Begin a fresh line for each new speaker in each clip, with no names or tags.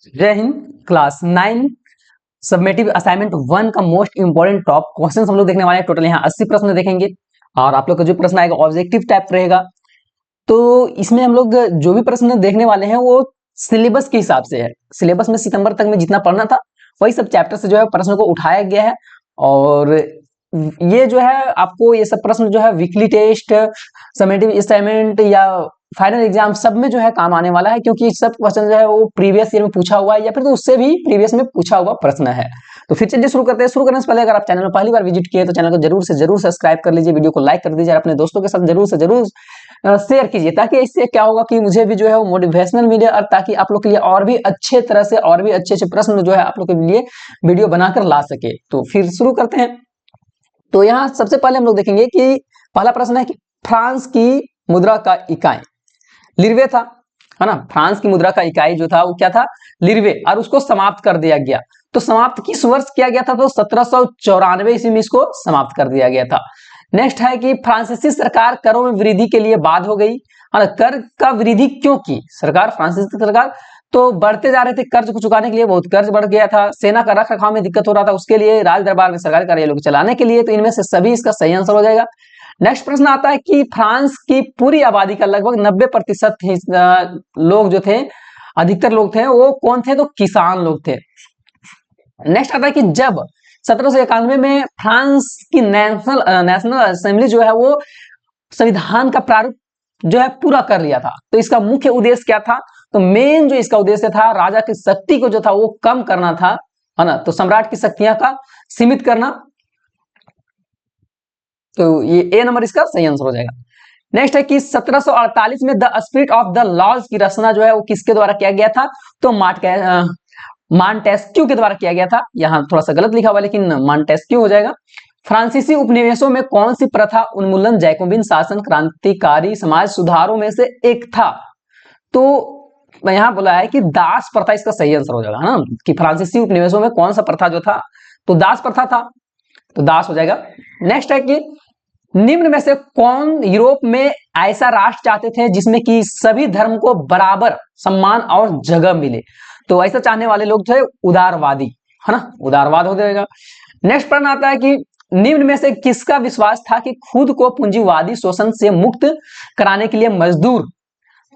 जय Hind. Class 9 summative assignment 1 का most important top question हम लोग देखने वाले हैं। टोटल यहाँ 80 प्रश्न देखेंगे और आप लोग का जो प्रश्न आएगा ऑब्जेक्टिव टाइप रहेगा। तो इसमें हम लोग जो भी प्रश्न देखने वाले हैं वो सिलेबस के हिसाब से है। सिलेबस में सितंबर तक में जितना पढ़ना था वही सब चैप्टर से जो है प्रश्न को उठाया गया है। और ये जो है आपको ये सब प्रश्न जो है वीकली टेस्ट, समेटिव असाइनमेंट या फाइनल एग्जाम सब में जो है काम आने वाला है, क्योंकि सब क्वेश्चन जो है वो प्रीवियस ईयर में पूछा हुआ है या फिर तो उससे भी प्रीवियस में पूछा हुआ प्रश्न है। तो फिर चलिए शुरू करते हैं। शुरू करने से पहले अगर आप चैनल में पहली बार विजिट किए तो चैनल को जरूर से जरूर सब्सक्राइब कर लीजिए, वीडियो को लाइक कर दीजिए और अपने दोस्तों के साथ जरूर से जरूर शेयर कीजिए, ताकि इससे क्या होगा कि मुझे भी जो है वो मोटिवेशनल मिले और ताकि आप लोग के लिए और भी अच्छे तरह से और भी अच्छे अच्छे प्रश्न जो है आप लोग के लिए वीडियो बनाकर ला सके। तो फिर शुरू करते हैं। तो यहाँ सबसे पहले हम लोग देखेंगे कि पहला प्रश्न है कि फ्रांस की मुद्रा का इकाई लिरवे था, है ना। फ्रांस की मुद्रा का इकाई जो था वो क्या था, लिरवे, और उसको समाप्त कर दिया गया। तो समाप्त किस वर्ष किया गया था, तो 1794 ईस्वी में इसको समाप्त कर दिया गया था। नेक्स्ट है कि फ्रांसीसी सरकार करों में वृद्धि के लिए बाध्य हो गई, है ना। कर का वृद्धि क्यों की सरकार, फ्रांसीसी सरकार तो बढ़ते जा रहे थे कर्ज को चुकाने के लिए, बहुत कर्ज बढ़ गया था, सेना का रख रखाव में दिक्कत हो रहा था, उसके लिए राज दरबार में सरकारी कार्यालयों को चलाने के लिए। तो इनमें से सभी इसका सही आंसर हो जाएगा। नेक्स्ट प्रश्न आता है कि फ्रांस की पूरी आबादी का लगभग 90% लोग जो थे, अधिकतर लोग थे, वो कौन थे, तो किसान लोग थे। नेक्स्ट आता है कि जब 1791 में फ्रांस की नेशनल असेंबली जो है वो संविधान का प्रारूप जो है पूरा कर लिया था, तो इसका मुख्य उद्देश्य क्या था, तो मेन जो इसका उद्देश्य था राजा की शक्ति को जो था वो कम करना था, है ना। तो सम्राट की शक्तियां का सीमित करना। तो ये ए नंबर इसका सही आंसर हो जाएगा। नेक्स्ट है कि 1748 में the spirit of the laws की रचना जो है वो किसके द्वारा किया गया था, तो मॉन्टेस्क्यू के द्वारा किया गया था। यहाँ थोड़ा सा गलत लिखा हुआ लेकिन मॉन्टेस्क्यू हो जाएगा। फ्रांसीसी उपनिवेशों में कौन सी प्रथा उन्मूलन जैकोबिन शासन क्रांतिकारी समाज सुधारों में से एक था, तो यहाँ बोला है कि दास प्रथा इसका सही आंसर हो जाएगा, है ना। कि फ्रांसीसी उपनिवेशों में कौन सा प्रथा जो था, तो दास प्रथा था, तो दास हो जाएगा। नेक्स्ट है कि निम्न में से कौन यूरोप में ऐसा राष्ट्र चाहते थे जिसमें कि सभी धर्म को बराबर सम्मान और जगह मिले, तो ऐसा चाहने वाले लोग थे उदारवादी, है ना, उदारवाद हो जाएगा। नेक्स्ट प्रश्न आता है कि निम्न में से किसका विश्वास था कि खुद को पूंजीवादी शोषण से मुक्त कराने के लिए मजदूर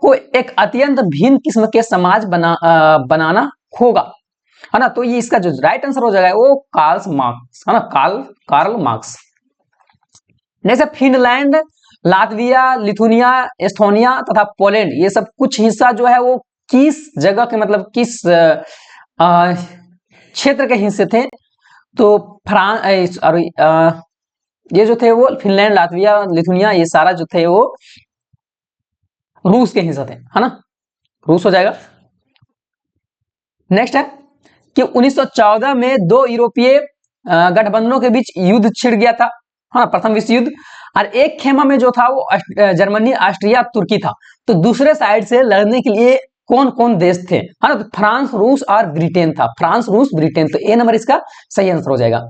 को एक अत्यंत भिन्न किस्म के समाज बनाना होगा, है ना। तो ये इसका जो राइट आंसर हो जाएगा वो कार्ल मार्क्स, है ना, Karl Marx. Next Finland, Latvia, Lithuania, Estonia तथा पोलैंड, ये सब कुछ हिस्सा जो है वो किस जगह के, मतलब किस क्षेत्र के हिस्से थे, तो फ्रांस और ये जो थे वो फिनलैंड, लातविया, लिथुनिया, ये सारा जो थे वो रूस के हिस्से थे, है ना, रूस हो जाएगा। नेक्स्ट है कि 1914 में दो यूरोपीय गठबंधनों के बीच युद्ध छिड़ गया था, हाँ, प्रथम विश्व युद्ध, और एक खेमा में जो था वो जर्मनी, ऑस्ट्रिया, तुर्की था। तो दूसरे साइड से लड़ने के लिए कौन कौन देश थे, हाँ, तो फ्रांस, रूस और ब्रिटेन था, फ्रांस, रूस, ब्रिटेन। तो ए नंबर इसका सही आंसर हो जाएगा।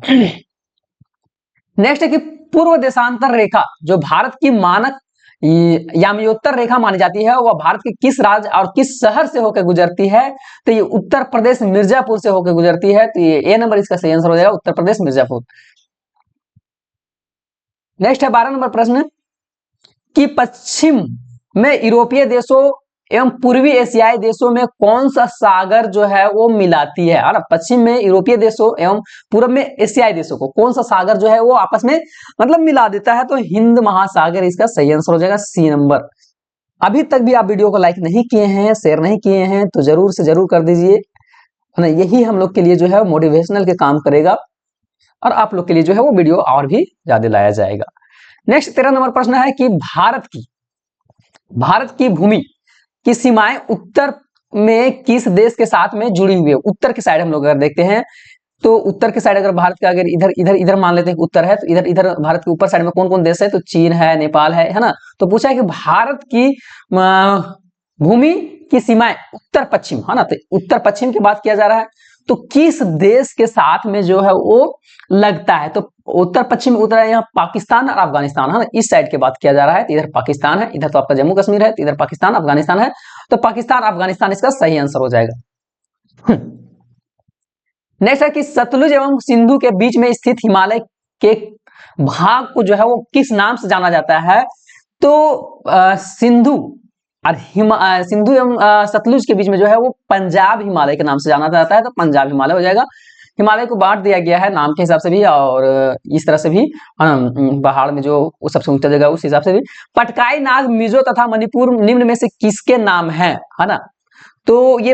नेक्स्ट है कि पूर्व देशांतर रेखा जो भारत की मानक यामयोत्तर रेखा मानी जाती है, वह भारत के किस राज्य और किस शहर से होकर गुजरती है, तो ये उत्तर प्रदेश मिर्जापुर से होकर गुजरती है। तो ये ए नंबर इसका सही आंसर हो जाएगा, उत्तर प्रदेश मिर्जापुर। नेक्स्ट है 12 नंबर प्रश्न कि पश्चिम में यूरोपीय देशों एवं पूर्वी एशियाई देशों में कौन सा सागर जो है वो मिलाती है ना। पश्चिम में यूरोपीय देशों एवं पूर्व में एशियाई देशों को कौन सा सागर जो है वो आपस में मतलब मिला देता है, तो हिंद महासागर इसका सही आंसर हो जाएगा, सी नंबर। अभी तक भी आप वीडियो को लाइक नहीं किए हैं, शेयर नहीं किए हैं, तो जरूर से जरूर कर दीजिए, है ना। यही हम लोग के लिए जो है मोटिवेशनल के काम करेगा और आप लोग के लिए जो है वो वीडियो और भी ज्यादा लाया जाएगा। नेक्स्ट 13 नंबर प्रश्न है कि भारत की भूमि की सीमाएं उत्तर में किस देश के साथ में जुड़ी हुई है। उत्तर की साइड हम लोग अगर देखते हैं तो उत्तर की साइड अगर भारत का अगर इधर इधर इधर मान लेते हैं उत्तर है, तो इधर इधर भारत के ऊपर साइड में कौन कौन देश है, तो चीन है, नेपाल है ना। तो पूछा है कि भारत की भूमि की सीमाएं उत्तर पश्चिम, है ना, तो उत्तर पश्चिम की बात किया जा रहा है, तो किस देश के साथ में जो है वो लगता है, तो उत्तर पश्चिम उत्तर है यहाँ पाकिस्तान और अफगानिस्तान, है ना, इस साइड की बात किया जा रहा है। तो इधर पाकिस्तान है, इधर तो आपका जम्मू कश्मीर है, तो इधर पाकिस्तान अफगानिस्तान है, तो पाकिस्तान अफगानिस्तान इसका सही आंसर हो जाएगा। नेक्स्ट है कि सतलुज एवं सिंधु के बीच में स्थित हिमालय के भाग को जो है वो किस नाम से जाना जाता है? तो सिंधु और सिंधु एवं सतलुज के बीच में जो है वो पंजाब हिमालय के नाम से जाना जाता है, तो पंजाब हिमालय हो जाएगा। हिमालय को बांट दिया गया है नाम के हिसाब से भी और इस तरह से भी पहाड़ में जो सबसे ऊंचा जगह उस हिसाब से भी। पटकाई नाग मिजो तथा मणिपुर निम्न में से किसके नाम है ना? तो ये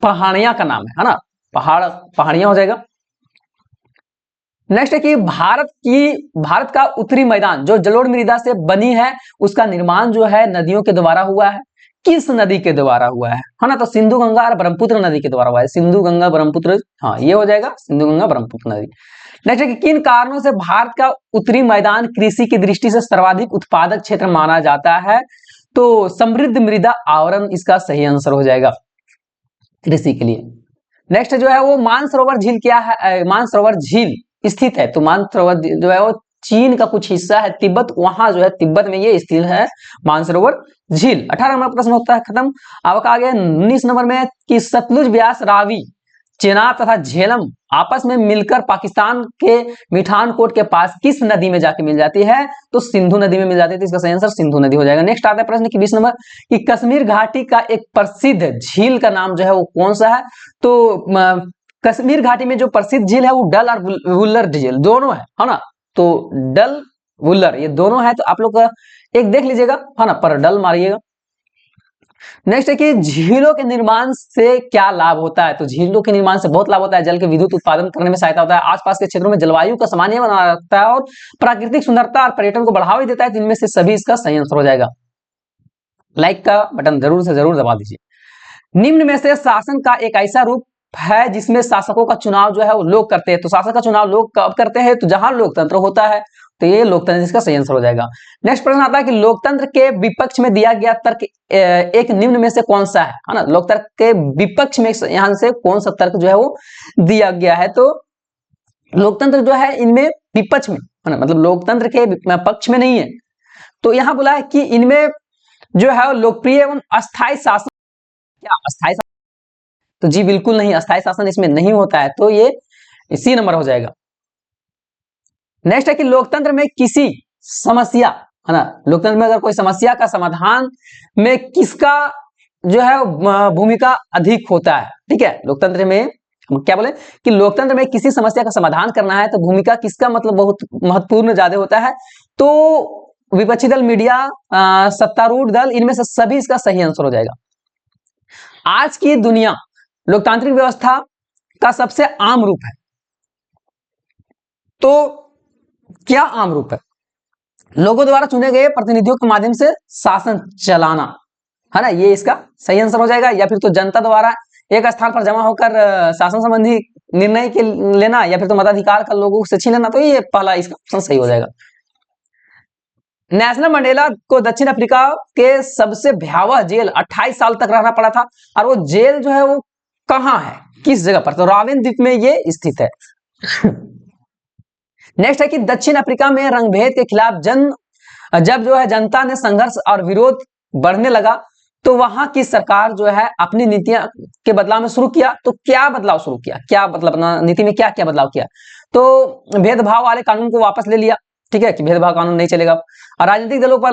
पहाड़ियां का नाम है ना, पहाड़ियां हो जाएगा। नेक्स्ट है कि भारत का उत्तरी मैदान जो जलोढ़ मृदा से बनी है उसका निर्माण जो है नदियों के द्वारा हुआ है, किस नदी के द्वारा हुआ है ना? तो सिंधु गंगा और ब्रह्मपुत्र नदी के द्वारा हुआ है, सिंधु गंगा ब्रह्मपुत्र, हाँ ये हो जाएगा सिंधु गंगा ब्रह्मपुत्र नदी। नेक्स्ट है कि किन कारणों से भारत का उत्तरी मैदान कृषि की दृष्टि से सर्वाधिक उत्पादक क्षेत्र माना जाता है? तो समृद्ध मृदा आवरण इसका सही आंसर हो जाएगा कृषि के लिए। नेक्स्ट जो है वो मानसरोवर झील क्या है? मानसरोवर झील स्थित है, तो मानसरोवर जो है वो चीन का कुछ हिस्सा है, तिब्बत, वहां जो है तिब्बत में ये स्थित है मानसरोवर झील। 18 नंबर प्रश्न होता है खत्म। अब आ गया 19 नंबर में कि सतलुज, ब्यास, रावी, चेनाब तथा झेलम आपस में मिलकर पाकिस्तान के मिठानकोट के पास किस नदी में जाके मिल जाती है? तो सिंधु नदी में मिल जाती है, तो इसका सही आंसर सिंधु नदी हो जाएगा। नेक्स्ट आता है प्रश्न की 20 नंबर कि कश्मीर घाटी का एक प्रसिद्ध झील का नाम जो है वो कौन सा है? तो कश्मीर घाटी में जो प्रसिद्ध झील है वो डल और वुल्लर झील दोनों है ना? तो डल वुल्लर ये दोनों है, तो आप लोग एक देख लीजिएगा है ना, पर डल मारिएगा। नेक्स्ट है कि झीलों के निर्माण से क्या लाभ होता है? तो झीलों के निर्माण से बहुत लाभ होता है, जल के विद्युत उत्पादन करने में सहायता होता है, आसपास के क्षेत्रों में जलवायु का सामान्य बना रहता है और प्राकृतिक सुंदरता और पर्यटन को बढ़ावा देता है। तो इनमें से सभी इसका सही आंसर हो जाएगा। लाइक का बटन जरूर से जरूर दबा दीजिए। निम्न में से शासन का एक ऐसा रूप है जिसमें शासकों का चुनाव जो है वो लोग करते हैं, तो शासक का चुनाव लोग कब करते हैं? तो जहां लोकतंत्र होता है, तो ये लोकतंत्र इसका सही आंसर हो जाएगा। नेक्स्ट प्रश्न आता है कि लोकतंत्र के विपक्ष में दिया गया तर्क एक निम्न में से कौन सा है ना? लोकतंत्र के विपक्ष में यहां से कौन सा तर्क जो है वो दिया गया है? तो लोकतंत्र जो है इनमें विपक्ष में है ना, मतलब लोकतंत्र के पक्ष में नहीं है। तो यहां बोला है कि इनमें जो है लोकप्रिय एवं अस्थायी शासन, क्या अस्थायी? तो जी बिल्कुल नहीं, अस्थायी शासन इसमें नहीं होता है, तो ये इसी नंबर हो जाएगा। नेक्स्ट है कि लोकतंत्र में किसी समस्या है ना, लोकतंत्र में अगर कोई समस्या का समाधान में किसका जो है भूमिका अधिक होता है? ठीक है, लोकतंत्र में हम क्या बोले कि लोकतंत्र में किसी समस्या का समाधान करना है तो भूमिका किसका मतलब बहुत महत्वपूर्ण ज्यादा होता है? तो विपक्षी दल, मीडिया, सत्तारूढ़ दल, इनमें से सभी इसका सही आंसर हो जाएगा। आज की दुनिया लोकतांत्रिक व्यवस्था का सबसे आम रूप है, तो क्या आम रूप है? लोगों द्वारा चुने गए प्रतिनिधियों के माध्यम से शासन चलाना है ना, ये इसका सही आंसर हो जाएगा। या फिर तो जनता द्वारा एक स्थान पर जमा होकर शासन संबंधी निर्णय के लेना, या फिर तो मताधिकार का लोगों से छीन लेना, तो ये पहला इसका ऑप्शन सही हो जाएगा। नेल्सन मंडेला को दक्षिण अफ्रीका के सबसे भयावह जेल 28 साल तक रहना पड़ा था, और वो जेल जो है वो कहां है, किस जगह पर? तो रावेन द्वीप में ये स्थित है। नेक्स्ट है कि दक्षिण अफ्रीका में रंगभेद के खिलाफ जब जो है जनता ने संघर्ष और विरोध बढ़ने लगा, तो वहां की सरकार जो है अपनी नीतियां के बदलाव में शुरू किया। तो क्या बदलाव शुरू किया, क्या मतलब नीति में क्या क्या बदलाव किया? तो भेदभाव वाले कानून को वापस ले लिया, ठीक है, कि भेदभाव कानून नहीं चलेगा, और राजनीतिक दलों पर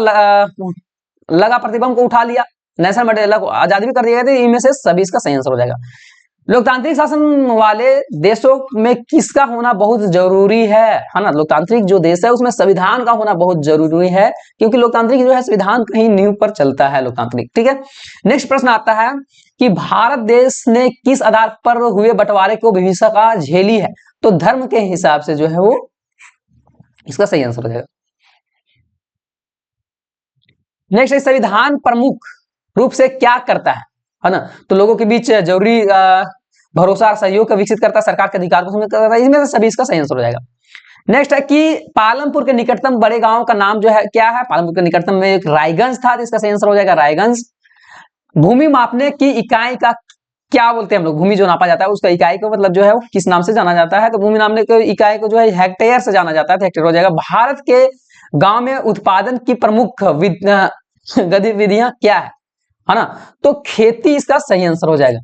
लगा प्रतिबंध को उठा लिया, नेल्सन मंडेला को आजादी भी कर दिया गया। इनमें से सभी इसका सही आंसर हो जाएगा। लोकतांत्रिक शासन वाले देशों में किसका होना बहुत जरूरी है ना? लोकतांत्रिक जो देश है उसमें संविधान का होना बहुत जरूरी है, क्योंकि लोकतांत्रिक जो है संविधान कहीं नींव पर चलता है लोकतांत्रिक, ठीक है। नेक्स्ट प्रश्न आता है कि भारत देश ने किस आधार पर हुए बंटवारे को विभीषका झेली है? तो धर्म के हिसाब से जो है वो इसका सही आंसर हो जाएगा। नेक्स्ट, संविधान प्रमुख रूप से क्या करता है ना? तो लोगों के बीच जरूरी भरोसा और सहयोग का विकसित करता है, सरकार के अधिकार को सुनिश्चित करता है। इसमें से सभी इसका सही आंसर हो जाएगा। नेक्स्ट है कि पालमपुर के निकटतम बड़े गांव का नाम जो है क्या है? पालमपुर के निकटतम में एक रायगंज था, तो इसका सही आंसर हो जाएगा रायगंज। भूमि मापने की इकाई का क्या बोलते हैं हम लोग? भूमि जो नापा जाता है उसका इकाई को मतलब जो है वो किस नाम से जाना जाता है? तो भूमि नापने की इकाई को जो है हेक्टेयर से जाना जाता है, तो हेक्टेयर हो जाएगा। भारत के गांव में उत्पादन की प्रमुख गतिविधियां क्या है ना? तो खेती इसका सही आंसर हो जाएगा।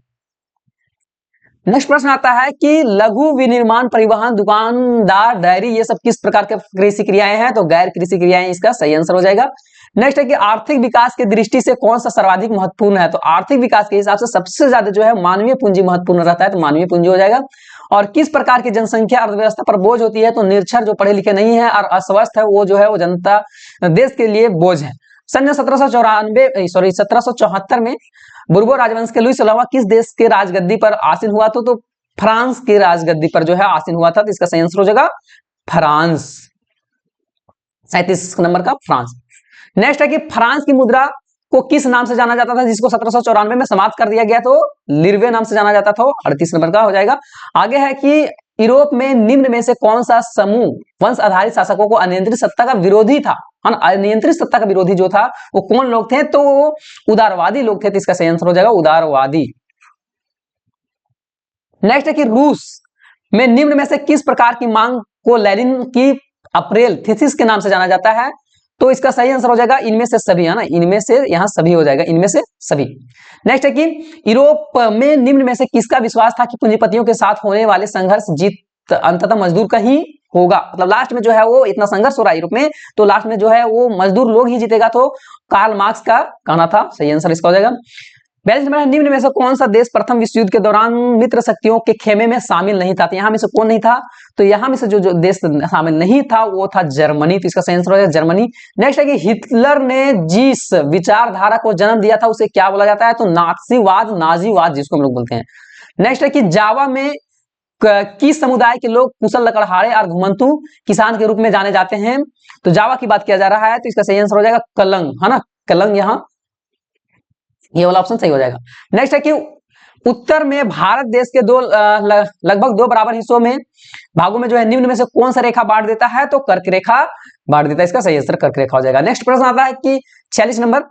नेक्स्ट प्रश्न आता है कि लघु विनिर्माण, परिवहन, दुकानदार, डेयरी, ये सब किस प्रकार के कृषि क्रियाएं हैं? तो गैर कृषि क्रियाएं इसका सही आंसर हो जाएगा। नेक्स्ट है कि आर्थिक विकास की दृष्टि से कौन सा सर्वाधिक महत्वपूर्ण है? तो आर्थिक विकास के हिसाब से सबसे ज्यादा जो है मानवीय पूंजी महत्वपूर्ण रहता है, तो मानवीय पूंजी हो जाएगा। और किस प्रकार की जनसंख्या अर्थव्यवस्था पर बोझ होती है? तो निरक्षर, जो पढ़े लिखे नहीं है और अस्वस्थ है, वो जो है वो जनता देश के लिए बोझ है। सन 1774 में बुर्बो राजवंश के लुईस 16वां किस देश के राजगद्दी पर आसीन हुआ था? तो फ्रांस के राजगद्दी पर जो है आसीन हुआ था, तो इसका सही आंसर हो जाएगा फ्रांस। 37 नंबर का फ्रांस। नेक्स्ट है कि फ्रांस की मुद्रा को किस नाम से जाना जाता था, जिसको 1794 में समाप्त कर दिया गया? तो लिरवे नाम से जाना जाता था। 38 नंबर का हो जाएगा। आगे है कि यूरोप में निम्न में से कौन सा समूह वंश आधारित शासकों को अनियंत्रित सत्ता का विरोधी था? अनियंत्रित सत्ता का विरोधी जो था वो कौन लोग थे? तो वो उदारवादी लोग थे, तो इसका सही आंसर हो जाएगा उदारवादी। नेक्स्ट है कि रूस में निम्न में से किस प्रकार की मांग को लेनिन की अप्रैल थीसिस के नाम से जाना जाता है? तो इसका सही आंसर हो जाएगा इनमें से सभी, है ना, इनमें से, यहां सभी हो जाएगा, इनमें से सभी। नेक्स्ट है कि यूरोप में निम्न में से किसका विश्वास था कि पूंजीपतियों के साथ होने वाले संघर्ष जीत अंततः मजदूर का ही होगा? मतलब लास्ट में जो है वो इतना संघर्ष हो रहा है यूरोप में, तो लास्ट में जो है वो मजदूर लोग ही जीतेगा, तो कार्ल मार्क्स का कहना था। सही आंसर इसका हो जाएगा। 42 नंबर, निम्न में से कौन सा देश प्रथम विश्व युद्ध के दौरान मित्र शक्तियों के खेमे में शामिल नहीं था? तो यहां में से कौन नहीं था? तो यहां में से जो देश शामिल नहीं था वो था जर्मनी, तो इसका सही आंसर हो जाएगा जर्मनी। नेक्स्ट है कि हिटलर ने जिस विचारधारा को जन्म दिया था उसे क्या बोला जाता है? तो नाजीवाद, नाजीवाद जिसको हम लोग बोलते हैं। नेक्स्ट है कि जावा में किस समुदाय के लोग कुशल लकड़हारे और घुमंतु किसान के रूप में जाने जाते हैं? तो जावा की बात किया जा रहा है, तो इसका सही आंसर हो जाएगा कलंग, है ना, कलंग, यहाँ ये वाला ऑप्शन सही हो जाएगा। नेक्स्ट है कि उत्तर में भारत देश के लगभग दो बराबर हिस्सों में भागों में जो है निम्न में से कौन सा रेखा बांट देता है? तो कर्क रेखा बांट देता है, इसका सही आंसर कर्क रेखा हो जाएगा। नेक्स्ट प्रश्न आता है कि 46 नंबर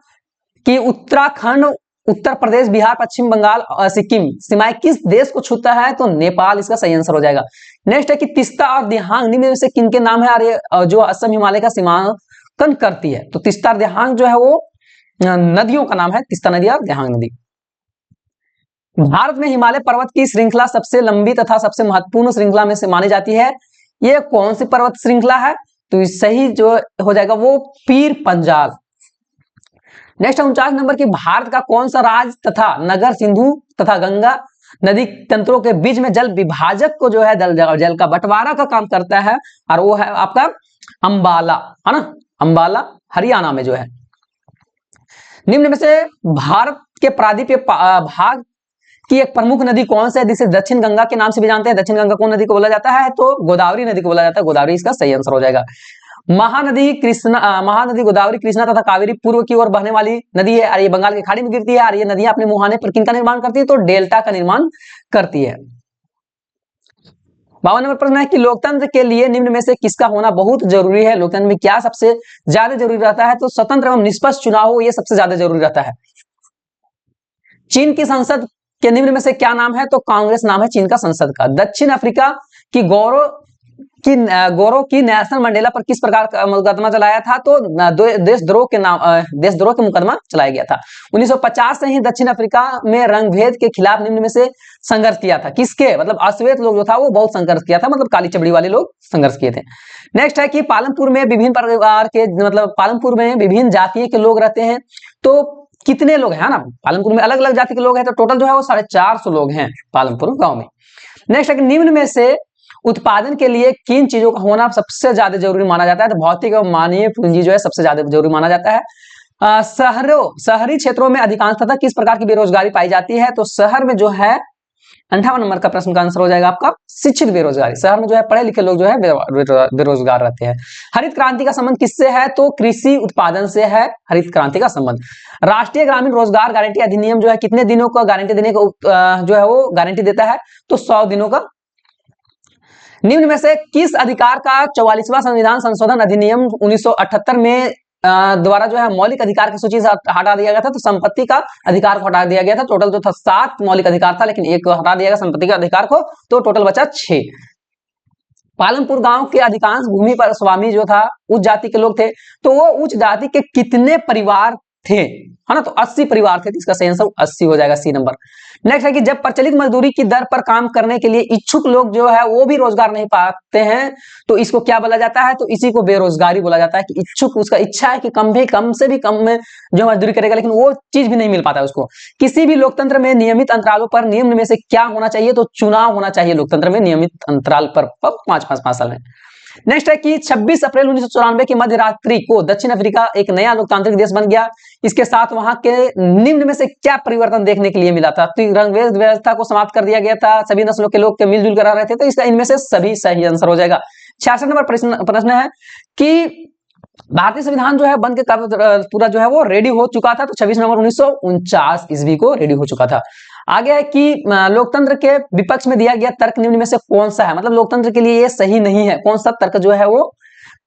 कि उत्तराखंड, उत्तर प्रदेश, बिहार, पश्चिम बंगाल, सिक्किम सीमाएं किस देश को छूता है? तो नेपाल, इसका सही आंसर हो जाएगा। नेक्स्ट है कि तिस्ता और दिहांग निम्न में से किनके नाम है? और ये जो असम हिमालय का सीमांकन करती है, तो तिस्ता और दिहांग जो है वो नदियों का नाम है, तिस्ता नदी और दिहांग नदी। भारत में हिमालय पर्वत की श्रृंखला सबसे लंबी तथा सबसे महत्वपूर्ण श्रृंखला में से मानी जाती है, ये कौन सी पर्वत श्रृंखला है? तो सही जो हो जाएगा वो पीर पंजाल। नेक्स्ट 49 नंबर की भारत का कौन सा राज्य तथा नगर सिंधु तथा गंगा नदी तंत्रों के बीच में जल विभाजक को जो है जल का बंटवारा का काम करता है, और वो है आपका अंबाला, है ना, अंबाला हरियाणा में जो है। निम्न में से भारत के प्रायद्वीपीय भाग की एक प्रमुख नदी कौन सी है, जिसे दक्षिण गंगा के नाम से भी जानते हैं? दक्षिण गंगा कौन नदी को बोला जाता है? तो गोदावरी नदी को बोला जाता है, गोदावरी इसका सही आंसर हो जाएगा। महानदी कृष्णा, महानदी गोदावरी, कृष्णा तथा कावेरी पूर्व की ओर बहने वाली नदी है, और ये बंगाल की खाड़ी में गिरती है, और ये नदियां अपने मुहाने पर किनका निर्माण करती है? तो डेल्टा का निर्माण करती है। 52 नंबर प्रश्न है कि लोकतंत्र के लिए निम्न में से किसका होना बहुत जरूरी है? लोकतंत्र में क्या सबसे ज्यादा जरूरी रहता है? तो स्वतंत्र एवं निष्पक्ष चुनाव हो, ये सबसे ज्यादा जरूरी रहता है। चीन की संसद के निम्न में से क्या नाम है? तो कांग्रेस नाम है चीन का संसद का। दक्षिण अफ्रीका की गौरव की नेल्सन मंडेला पर किस प्रकार का मुकदमा चलाया था? तो देशद्रोह के मुकदमा चलाया गया था। 1950 से ही दक्षिण अफ्रीका में रंगभेद के खिलाफ निम्न में से संघर्ष किया था। किसके? मतलब अश्वेत लोग जो था वो बहुत संघर्ष किया था, मतलब काली चमड़ी वाले लोग संघर्ष किए थे। नेक्स्ट है कि पालमपुर में विभिन्न प्रकार के, मतलब पालमपुर में विभिन्न जातियों के लोग रहते हैं, तो कितने लोग हैं ना? पालमपुर में अलग अलग जाति के लोग हैं, तो टोटल जो है वो 450 लोग हैं पालमपुर गांव में। नेक्स्ट है कि निम्न में से उत्पादन के लिए किन चीजों का होना सबसे ज्यादा जरूरी माना जाता है? तो भौतिक और मानवीय पूंजी जो है सबसे ज्यादा जरूरी माना जाता है। शहरी क्षेत्रों में अधिकांशतः किस प्रकार की बेरोजगारी पाई जाती है? तो शहर में जो है 58 नंबर का प्रश्न का आंसर हो जाएगा आपका शिक्षित बेरोजगारी। शहर में जो है पढ़े लिखे लोग जो है बेरोजगार रहते हैं। हरित क्रांति का संबंध किससे है? तो कृषि उत्पादन से है हरित क्रांति का संबंध। राष्ट्रीय ग्रामीण रोजगार गारंटी अधिनियम जो है कितने दिनों का गारंटी देने को जो है वो गारंटी देता है? तो 100 दिनों का। निम्न में से किस अधिकार का 44वां संविधान संशोधन अधिनियम 1978 में द्वारा जो है मौलिक अधिकार की सूची से हटा दिया गया था? तो संपत्ति का अधिकार को हटा दिया गया था। टोटल जो था 7 मौलिक अधिकार था, लेकिन एक हटा दिया गया संपत्ति के अधिकार को, तो टोटल बचा 6। पालमपुर गांव के अधिकांश भूमि पर स्वामी जो था उच्च जाति के लोग थे, तो वो उच्च जाति के कितने परिवार थे, है ना। तो 80 परिवार थे, तो इसका सही आंसर 80 हो जाएगा, सी नंबर। नेक्स्ट है कि जब प्रचलित मजदूरी की दर पर काम करने के लिए इच्छुक लोग जो है वो भी रोजगार नहीं पाते हैं, तो इसको क्या बोला जाता है, तो इसी को बेरोजगारी बोला जाता है। कि इच्छुक, उसका इच्छा है कि कम से भी कम में जो मजदूरी करेगा, लेकिन वो चीज भी नहीं मिल पाता है उसको। किसी भी लोकतंत्र में नियमित अंतरालों पर नियम में से क्या होना चाहिए, तो चुनाव होना चाहिए लोकतंत्र में नियमित अंतराल पर 5-5 साल में। नेक्स्ट है कि 26 अप्रैल 1994 की मध्य रात्रि को दक्षिण अफ्रीका एक नया लोकतांत्रिक देश बन गया। इसके साथ वहां के निम्न में से क्या परिवर्तन देखने के लिए मिला था, तो रंगभेद व्यवस्था को समाप्त कर दिया गया था, सभी नस्लों के लोग मिलजुल कर रह रहे थे, तो इसका इनमें से सभी सही आंसर हो जाएगा। 66 नंबर प्रश्न है कि भारतीय संविधान जो है बन के पूरा जो है वो रेडी हो चुका था, तो 26 नवंबर 1949 ईस्वी को रेडी हो चुका था। आगे है कि लोकतंत्र के विपक्ष में दिया गया तर्क निम्न में से कौन सा है, मतलब लोकतंत्र के लिए ये सही नहीं है, कौन सा तर्क जो है वो,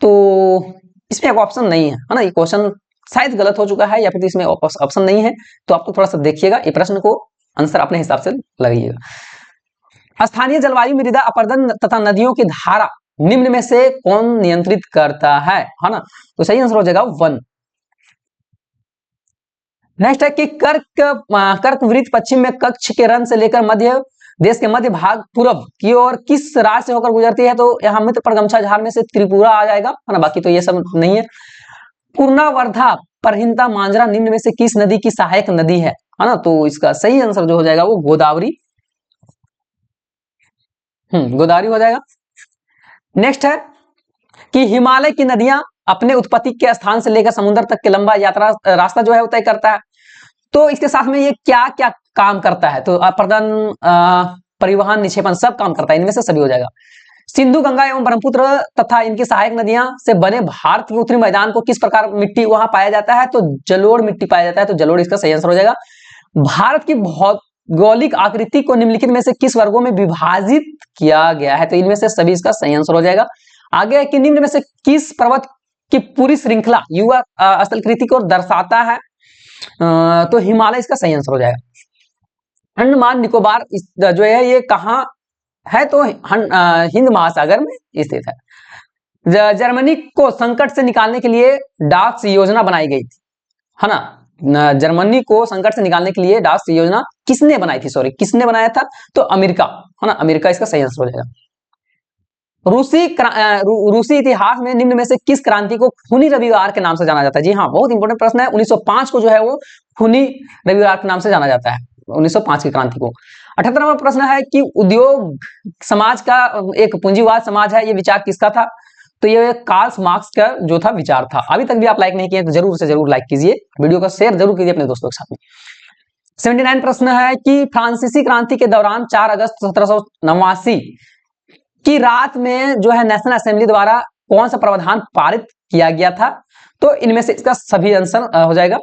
तो इसमें एक ऑप्शन नहीं है ना। ये क्वेश्चन शायद गलत हो चुका है या फिर इसमें ऑप्शन नहीं है, तो आपको थोड़ा सा देखिएगा, ये प्रश्न को आंसर अपने हिसाब से लगाइएगा। स्थानीय जलवायु, मृदा अपरदन तथा नदियों की धारा निम्न में से कौन नियंत्रित करता है ना, तो सही आंसर हो जाएगा 1। नेक्स्ट है कि कर्क वृत्त पश्चिम में कच्छ के रन से लेकर मध्य देश के मध्य भाग पूर्व की ओर किस राज्य से होकर गुजरती है, तो यहाँ मित्र पर गमछा झार में से त्रिपुरा आ जाएगा, है ना, बाकी तो ये सब नहीं है। पूर्णा, वर्धा, परहिंता, मांजरा निम्न में से किस नदी की सहायक नदी है ना, तो इसका सही आंसर जो हो जाएगा वो गोदावरी, गोदावरी हो जाएगा। नेक्स्ट है कि हिमालय की नदियां अपने उत्पत्ति के स्थान से लेकर समुद्र तक के लंबा यात्रा रास्ता जो है वो तय करता है, तो इसके साथ में ये क्या क्या काम करता है, तो अपर्दन, परिवहन, निक्षेपण सब काम करता है, इनमें से सभी हो जाएगा। सिंधु, गंगा एवं ब्रह्मपुत्र तथा इनकी सहायक नदियां से बने भारत के उत्तरी मैदान को किस प्रकार मिट्टी वहां पाया जाता है, तो जलोढ़ मिट्टी पाया जाता है, तो जलोढ़ इसका सही आंसर हो जाएगा। भारत की भौगोलिक आकृति को निम्नलिखित में से किस वर्गों में विभाजित किया गया है, तो इनमें से सभी इसका सही आंसर हो जाएगा। आगे है कि निम्न में से किस पर्वत की पूरी श्रृंखला युवा स्थलाकृति को दर्शाता है, तो हिमालय इसका सही आंसर हो जाएगा। अंडमान निकोबार जो है ये कहाँ है, तो हिंद महासागर में स्थित है। जर्मनी को संकट से निकालने के लिए डाक्स योजना बनाई गई थी, है ना। जर्मनी को संकट से निकालने के लिए डाक्स योजना किसने बनाई थी, सॉरी किसने बनाया था, तो अमेरिका, है ना, अमेरिका इसका सही आंसर हो जाएगा। रूसी इतिहास में निम्न में से किस क्रांति को खूनी रविवार के नाम से जाना जाता है, जी हाँ, बहुत इंपॉर्टेंट प्रश्न है। 1905 को जो है वो खूनी रविवार के नाम से जाना जाता है, 1905 की क्रांति को। 78 नंबर प्रश्न है कि उद्योग समाज का एक पूंजीवाद समाज है, ये विचार किसका था, तो ये कार्ल मार्क्स का जो था विचार था। अभी तक भी आप लाइक नहीं किए तो जरूर से जरूर लाइक कीजिए, वीडियो को शेयर जरूर कीजिए अपने दोस्तों के साथ में। 79 प्रश्न है कि फ्रांसीसी क्रांति के दौरान 4 अगस्त 1789 की रात में जो है नेशनल असेंबली द्वारा कौन सा प्रावधान पारित किया गया था, तो इनमें से इसका सभी आंसर हो जाएगा।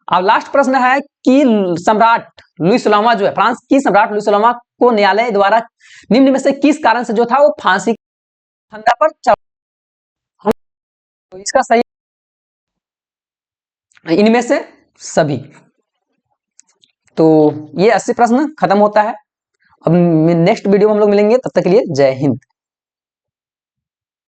अब लास्ट प्रश्न है कि सम्राट लुई 16वां जो है, फ्रांस की सम्राट लुई 16वां को न्यायालय द्वारा निम्न में से किस कारण से जो था वो फांसी फंदा पर चढ़ा, तो इसका सही इनमें से सभी। तो ये 80 प्रश्न खत्म होता है। अब नेक्स्ट वीडियो में हम लोग मिलेंगे, तब तक के लिए जय हिंद।